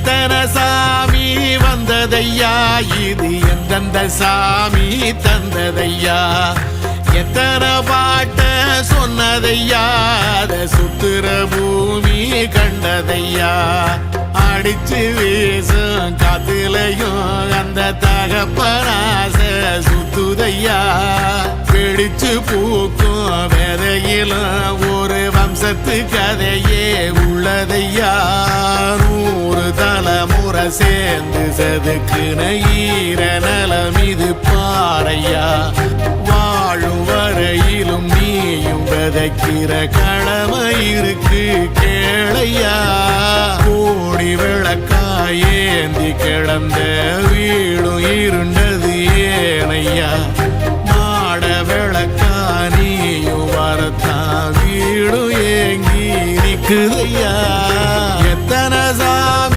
எத்தனை சாமி வந்ததையா, இது எந்தெந்த சாமி தந்ததையா, எத்தனை பாட்ட சொன்னதையா, அத சுத்துற பூமி கண்டதையா, அடிச்சு வீசும் காத்துலையும் அந்த தகப்பனாச சுத்துதையா, பிடிச்சு பூக்கும் விதையிலும் ஒரு வம்சத்து கதையே உள்ளதையா, 100 தலைமுறை சேர்ந்து செதுக்குன ஈர நலம் இது பாறையா, வாழும் வரையிலும் நீயும் விதைக்கிற கடமை இருக்கு கேளையா, கோடி விளக்காயேந்தி கிடந்த வீடும் இருண்டது ஏனையா, மாட விளக்கா நீயும் வரத்தான் வீடும் ஏங்கி நிக்குதையா.